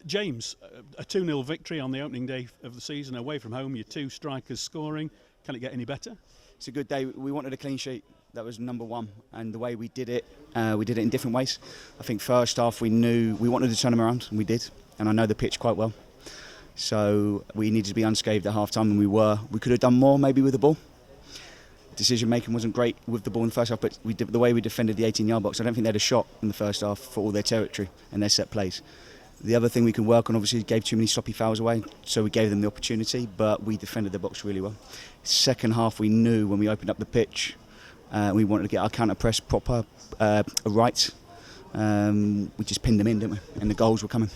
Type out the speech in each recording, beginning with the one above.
James, a 2-0 victory on the opening day of the season away from home, your two strikers scoring. Can it get any better? It's a good day. We wanted a clean sheet. That was number one, and the way we did it in different ways. I think first half we knew we wanted to turn them around, and we did. And I know the pitch quite well, so we needed to be unscathed at half time, and we were. We could have done more maybe with the ball. Decision making wasn't great with the ball in the first half, but the way we defended the 18-yard box, I don't think they had a shot in the first half for all their territory and their set plays. The other thing we can work on, obviously, gave too many sloppy fouls away, so we gave them the opportunity, but we defended the box really well. Second half, we knew when we opened up the pitch, we wanted to get our counter press proper right. We just pinned them in, didn't we? And the goals were coming.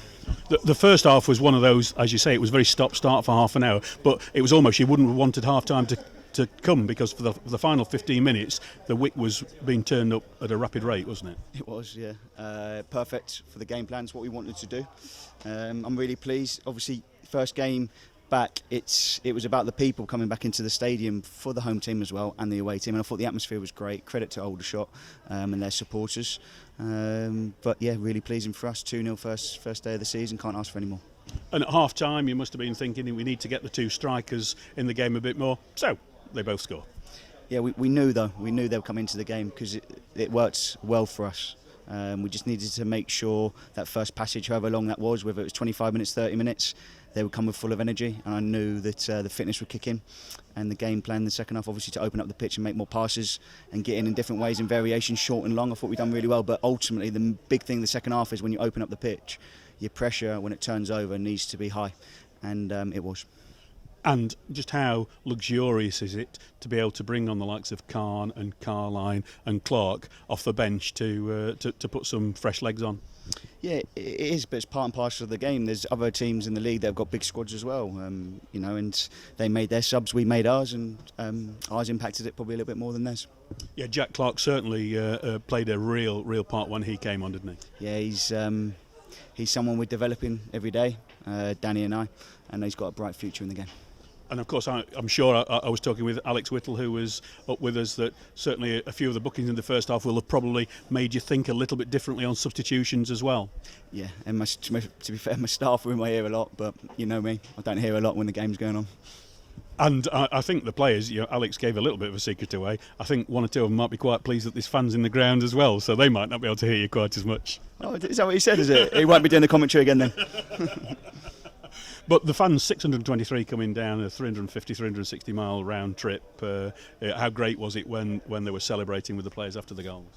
The first half was one of those, as you say, it was very stop-start for half an hour, but it was almost you wouldn't have wanted half-time to come, because for the final 15 minutes the wick was being turned up at a rapid rate, wasn't it? It was, yeah. Perfect for the game plan. It's what we wanted to do. I'm really pleased. Obviously, first game back, it was about the people coming back into the stadium for the home team as well and the away team, and I thought the atmosphere was great. Credit to Aldershot and their supporters. But yeah, really pleasing for us. 2-0 first day of the season. Can't ask for any more. And at half time you must have been thinking we need to get the two strikers in the game a bit more, so they both score. Yeah, we knew though. We knew they would come into the game because it worked well for us. We just needed to make sure that first passage, however long that was, whether it was 25 minutes, 30 minutes, they would come with full of energy, and I knew that the fitness would kick in. And the game plan, the second half, obviously to open up the pitch and make more passes and get in different ways, in variations, short and long. I thought we'd done really well, but ultimately the big thing the second half is when you open up the pitch, your pressure when it turns over needs to be high, and it was. And just how luxurious is it to be able to bring on the likes of Khan and Carline and Clark off the bench to put some fresh legs on? Yeah, it is, but it's part and parcel of the game. There's other teams in the league that have got big squads as well, and they made their subs, we made ours, and ours impacted it probably a little bit more than theirs. Yeah, Jack Clark certainly played a real part when he came on, didn't he? Yeah, he's someone we're developing every day, Danny and I, and he's got a bright future in the game. And of course, I'm sure I was talking with Alex Whittle, who was up with us, that certainly a few of the bookings in the first half will have probably made you think a little bit differently on substitutions as well. Yeah, and to be fair, my staff are in my ear a lot, but you know me, I don't hear a lot when the game's going on. And I think the players, Alex gave a little bit of a secret away. I think one or two of them might be quite pleased that there's fans in the ground as well, so they might not be able to hear you quite as much. Oh, is that what he said, is it? He won't be doing the commentary again then. But the fans, 623 coming down a 350-360 mile round trip. How great was it when they were celebrating with the players after the goals?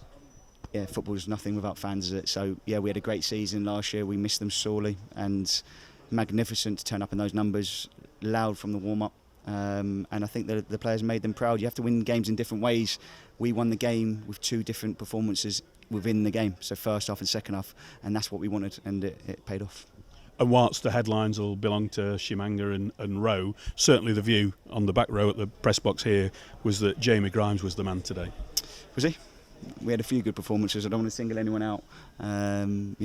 Yeah, football's nothing without fans, is it? So yeah, we had a great season last year. We missed them sorely, and magnificent to turn up in those numbers, loud from the warm-up. And I think that the players made them proud. You have to win games in different ways. We won the game with two different performances within the game, so first half and second half, and that's what we wanted, and it paid off. And whilst the headlines will belong to Shimanga and Rowe, certainly the view on the back row at the press box here was that Jamie Grimes was the man today. Was he? We had a few good performances. I don't want to single anyone out. There's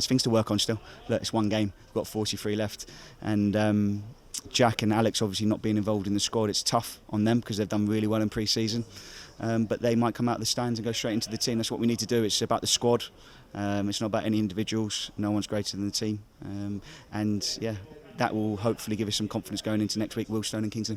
things to work on still. Look, it's one game. We've got 43 left, and Jack and Alex obviously not being involved in the squad, it's tough on them because they've done really well in pre-season. But they might come out of the stands and go straight into the team. That's what we need to do. It's about the squad. It's not about any individuals. No one's greater than the team. And yeah, that will hopefully give us some confidence going into next week, Wealdstone and Kingsley.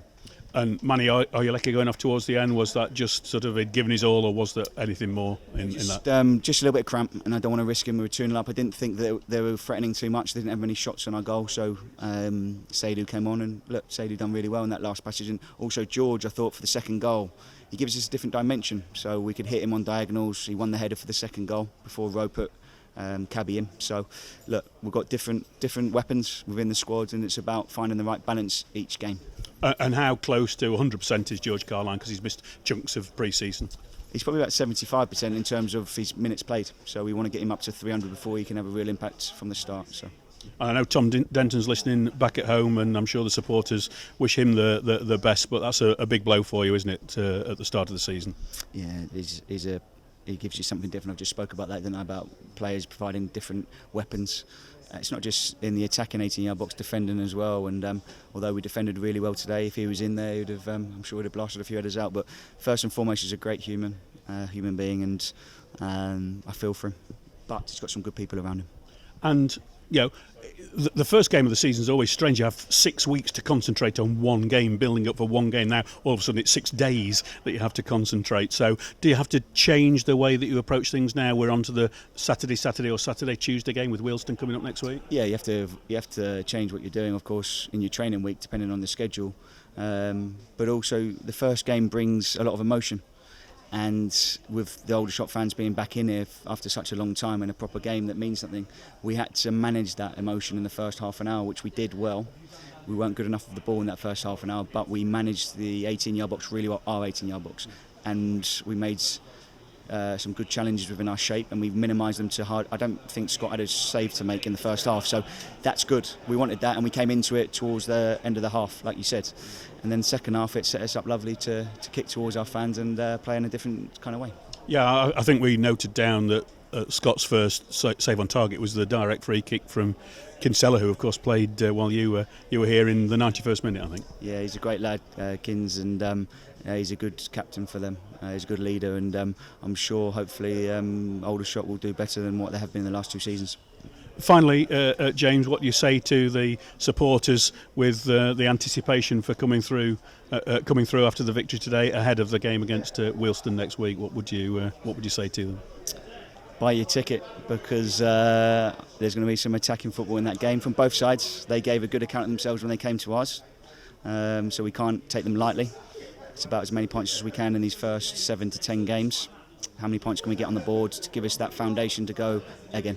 And Manny, are you lucky going off towards the end? Was that just sort of given his all, or was there anything more in that? Just a little bit of cramp, and I don't want to risk him. We were 2-0 up. I didn't think that they were threatening too much. They didn't have any shots on our goal, so Seydou came on, and look, Seydou done really well in that last passage. And also George, I thought, for the second goal, he gives us a different dimension, so we could hit him on diagonals. He won the header for the second goal before Rowe put Cabby in. So look, we've got different weapons within the squad, and it's about finding the right balance each game. And how close to 100% is George Carline, because he's missed chunks of pre-season? He's probably about 75% in terms of his minutes played, so we want to get him up to 300 before he can have a real impact from the start. So I know Tom Denton's listening back at home, and I'm sure the supporters wish him the best, but that's a big blow for you, isn't it, at the start of the season? Yeah, he gives you something different. I've just spoke about that, didn't I, about players providing different weapons. It's not just in the attacking 18-yard box, defending as well. And although we defended really well today, if he was in there, I'm sure he'd have blasted a few headers out. But first and foremost, he's a great human being, and I feel for him. But he's got some good people around him. And the first game of the season is always strange. You have 6 weeks to concentrate on one game, building up for one game. Now, all of a sudden, it's 6 days that you have to concentrate. So, do you have to change the way that you approach things now? We're on to the Saturday, Tuesday game with Wealdstone coming up next week. Yeah, you have to change what you're doing, of course, in your training week, depending on the schedule. But also, the first game brings a lot of emotion. And with the Aldershot fans being back in here after such a long time and a proper game that means something, we had to manage that emotion in the first half an hour, which we did well. We weren't good enough with the ball in that first half an hour, but we managed the 18-yard box really well, our 18-yard box. And we made some good challenges within our shape, and we've minimised them to hard. I don't think Scott had a save to make in the first half, so that's good. We wanted that, and we came into it towards the end of the half, like you said. And then second half, it set us up lovely to kick towards our fans and play in a different kind of way. Yeah, I think we noted down that Scott's first save on target was the direct free kick from Kinsella, who of course played while you were here in the 91st minute, I think. Yeah, he's a great lad, Kins, and he's a good captain for them. He's a good leader, and I'm sure hopefully Aldershot will do better than what they have been in the last 2 seasons. Finally, James, what do you say to the supporters with the anticipation for coming through after the victory today, ahead of the game against Wealdstone next week? What would you say to them? Buy your ticket, because there's going to be some attacking football in that game from both sides. They gave a good account of themselves when they came to us, so we can't take them lightly. It's about as many points as we can in these first 7 to 10 games. How many points can we get on the board to give us that foundation to go again?